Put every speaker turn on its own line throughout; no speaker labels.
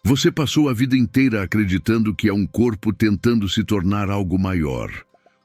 Você passou a vida inteira acreditando que é um corpo tentando se tornar algo maior,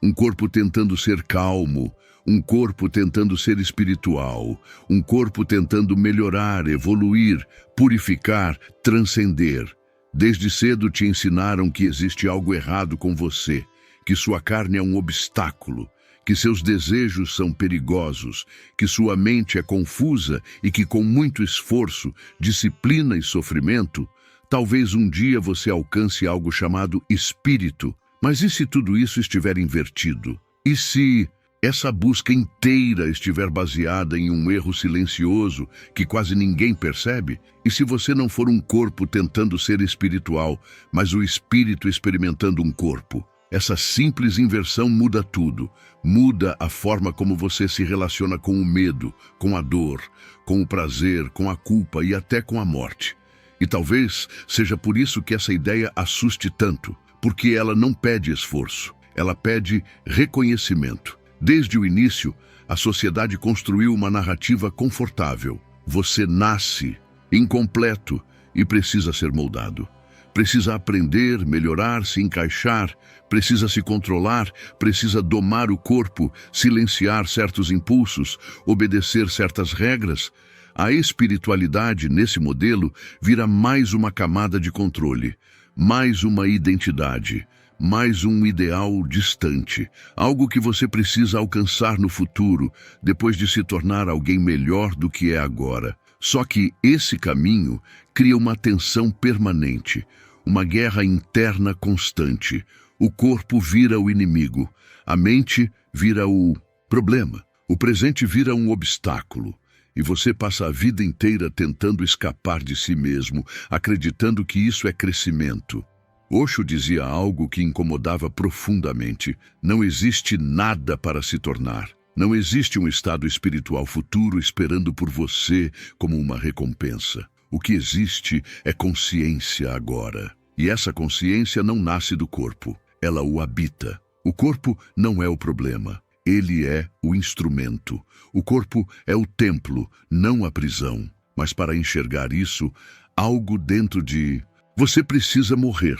um corpo tentando ser calmo, um corpo tentando ser espiritual, um corpo tentando melhorar, evoluir, purificar, transcender. Desde cedo te ensinaram que existe algo errado com você, que sua carne é um obstáculo, que seus desejos são perigosos, que sua mente é confusa e que com muito esforço, disciplina e sofrimento, talvez um dia você alcance algo chamado espírito. Mas e se tudo isso estiver invertido? E se essa busca inteira estiver baseada em um erro silencioso que quase ninguém percebe? E se você não for um corpo tentando ser espiritual, mas o espírito experimentando um corpo? Essa simples inversão muda tudo. Muda a forma como você se relaciona com o medo, com a dor, com o prazer, com a culpa e até com a morte. E talvez seja por isso que essa ideia assuste tanto, porque ela não pede esforço, ela pede reconhecimento. Desde o início, a sociedade construiu uma narrativa confortável. Você nasce incompleto e precisa ser moldado. Precisa aprender, melhorar, se encaixar, precisa se controlar, precisa domar o corpo, silenciar certos impulsos, obedecer certas regras. A espiritualidade, nesse modelo, vira mais uma camada de controle, mais uma identidade, mais um ideal distante, algo que você precisa alcançar no futuro, depois de se tornar alguém melhor do que é agora. Só que esse caminho cria uma tensão permanente, uma guerra interna constante. O corpo vira o inimigo, a mente vira o problema, o presente vira um obstáculo. E você passa a vida inteira tentando escapar de si mesmo, acreditando que isso é crescimento. Osho dizia algo que incomodava profundamente. Não existe nada para se tornar. Não existe um estado espiritual futuro esperando por você como uma recompensa. O que existe é consciência agora. E essa consciência não nasce do corpo. Ela o habita. O corpo não é o problema. Ele é o instrumento. O corpo é o templo, não a prisão. Mas para enxergar isso, algo dentro de você precisa morrer.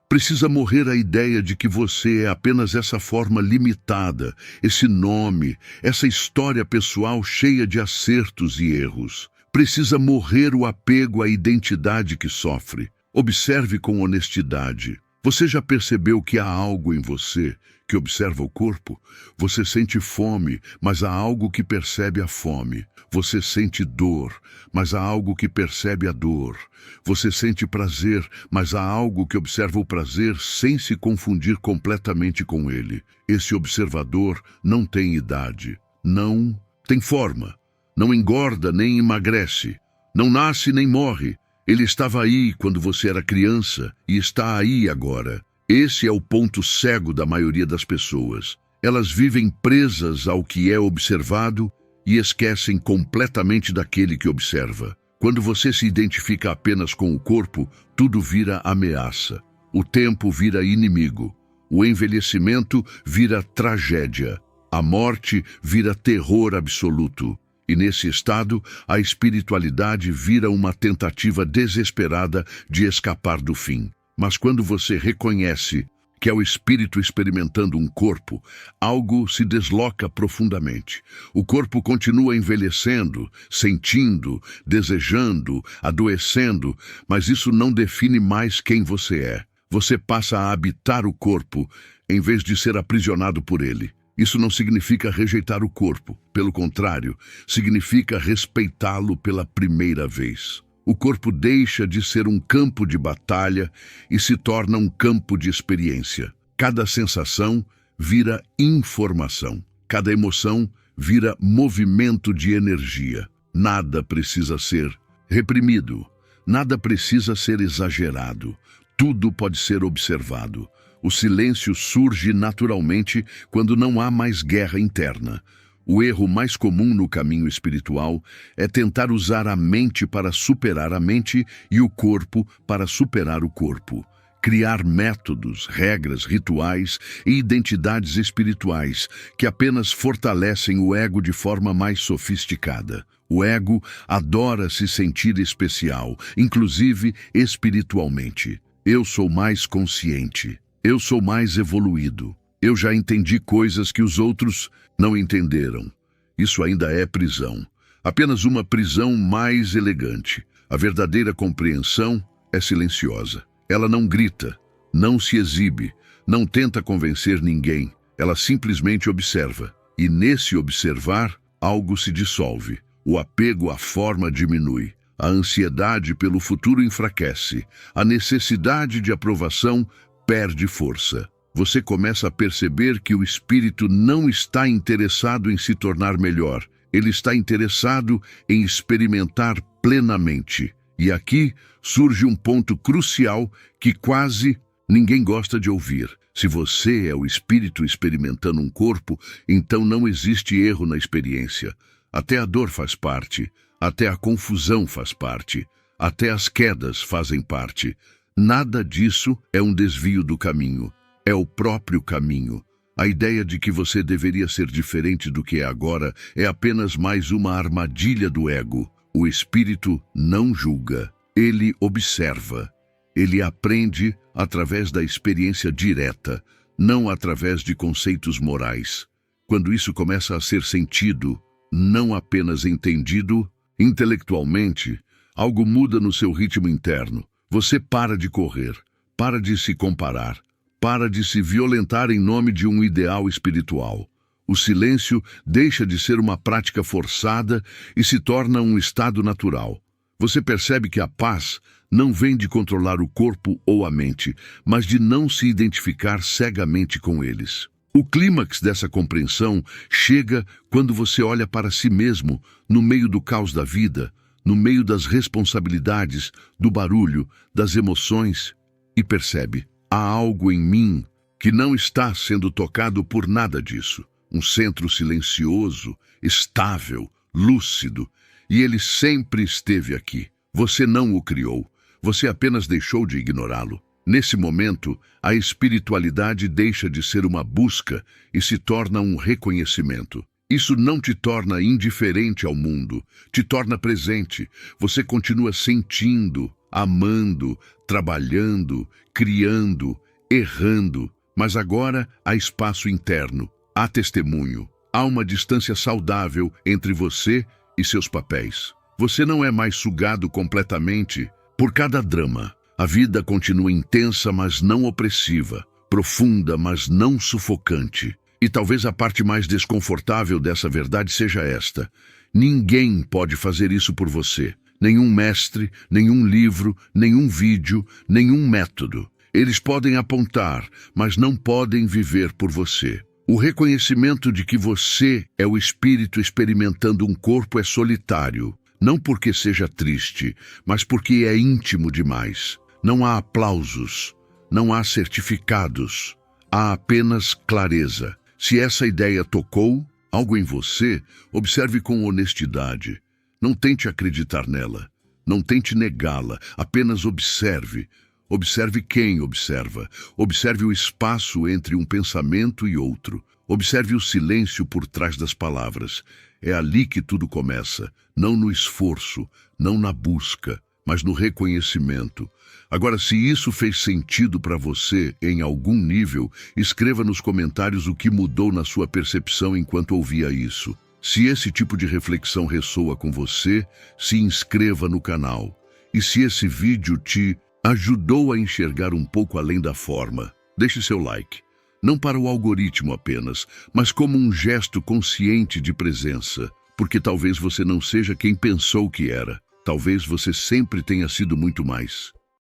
Precisa morrer a ideia de que você é apenas essa forma limitada, esse nome, essa história pessoal cheia de acertos e erros. Precisa morrer o apego à identidade que sofre. Observe com honestidade. Você já percebeu que há algo em você que observa o corpo? Você sente fome, mas há algo que percebe a fome. Você sente dor, mas há algo que percebe a dor. Você sente prazer, mas há algo que observa o prazer sem se confundir completamente com ele. Esse observador não tem idade, não tem forma, não engorda nem emagrece, não nasce nem morre. Ele estava aí quando você era criança e está aí agora. Esse é o ponto cego da maioria das pessoas. Elas vivem presas ao que é observado e esquecem completamente daquele que observa. Quando você se identifica apenas com o corpo, tudo vira ameaça. O tempo vira inimigo. O envelhecimento vira tragédia. A morte vira terror absoluto. E nesse estado, a espiritualidade vira uma tentativa desesperada de escapar do fim. Mas quando você reconhece que é o espírito experimentando um corpo, algo se desloca profundamente. O corpo continua envelhecendo, sentindo, desejando, adoecendo, mas isso não define mais quem você é. Você passa a habitar o corpo em vez de ser aprisionado por ele. Isso não significa rejeitar o corpo. Pelo contrário, significa respeitá-lo pela primeira vez. O corpo deixa de ser um campo de batalha e se torna um campo de experiência. Cada sensação vira informação. Cada emoção vira movimento de energia. Nada precisa ser reprimido. Nada precisa ser exagerado. Tudo pode ser observado. O silêncio surge naturalmente quando não há mais guerra interna. O erro mais comum no caminho espiritual é tentar usar a mente para superar a mente e o corpo para superar o corpo. Criar métodos, regras, rituais e identidades espirituais que apenas fortalecem o ego de forma mais sofisticada. O ego adora se sentir especial, inclusive espiritualmente. Eu sou mais consciente. Eu sou mais evoluído. Eu já entendi coisas que os outros não entenderam. Isso ainda é prisão. Apenas uma prisão mais elegante. A verdadeira compreensão é silenciosa. Ela não grita, não se exibe, não tenta convencer ninguém. Ela simplesmente observa. E nesse observar, algo se dissolve. O apego à forma diminui. A ansiedade pelo futuro enfraquece. A necessidade de aprovação perde força. Você começa a perceber que o espírito não está interessado em se tornar melhor. Ele está interessado em experimentar plenamente. E aqui surge um ponto crucial que quase ninguém gosta de ouvir. Se você é o espírito experimentando um corpo, então não existe erro na experiência. Até a dor faz parte, até a confusão faz parte, até as quedas fazem parte. Nada disso é um desvio do caminho, é o próprio caminho. A ideia de que você deveria ser diferente do que é agora é apenas mais uma armadilha do ego. O espírito não julga, ele observa. Ele aprende através da experiência direta, não através de conceitos morais. Quando isso começa a ser sentido, não apenas entendido, intelectualmente, algo muda no seu ritmo interno. Você para de correr, para de se comparar, para de se violentar em nome de um ideal espiritual. O silêncio deixa de ser uma prática forçada e se torna um estado natural. Você percebe que a paz não vem de controlar o corpo ou a mente, mas de não se identificar cegamente com eles. O clímax dessa compreensão chega quando você olha para si mesmo, no meio do caos da vida, no meio das responsabilidades, do barulho, das emoções, e percebe: há algo em mim que não está sendo tocado por nada disso. Um centro silencioso, estável, lúcido, e ele sempre esteve aqui. Você não o criou, você apenas deixou de ignorá-lo. Nesse momento, a espiritualidade deixa de ser uma busca e se torna um reconhecimento. Isso não te torna indiferente ao mundo, te torna presente. Você continua sentindo, amando, trabalhando, criando, errando, mas agora há espaço interno, há testemunho, há uma distância saudável entre você e seus papéis. Você não é mais sugado completamente por cada drama. A vida continua intensa, mas não opressiva, profunda, mas não sufocante. E talvez a parte mais desconfortável dessa verdade seja esta: ninguém pode fazer isso por você. Nenhum mestre, nenhum livro, nenhum vídeo, nenhum método. Eles podem apontar, mas não podem viver por você. O reconhecimento de que você é o espírito experimentando um corpo é solitário. Não porque seja triste, mas porque é íntimo demais. Não há aplausos, não há certificados, há apenas clareza. Se essa ideia tocou algo em você, observe com honestidade. Não tente acreditar nela, não tente negá-la, apenas observe. Observe quem observa, observe o espaço entre um pensamento e outro, observe o silêncio por trás das palavras. É ali que tudo começa, não no esforço, não na busca, mas no reconhecimento. Agora, se isso fez sentido para você em algum nível, escreva nos comentários o que mudou na sua percepção enquanto ouvia isso. Se esse tipo de reflexão ressoa com você, se inscreva no canal. E se esse vídeo te ajudou a enxergar um pouco além da forma, deixe seu like. Não para o algoritmo apenas, mas como um gesto consciente de presença. Porque talvez você não seja quem pensou que era. Talvez você sempre tenha sido muito mais.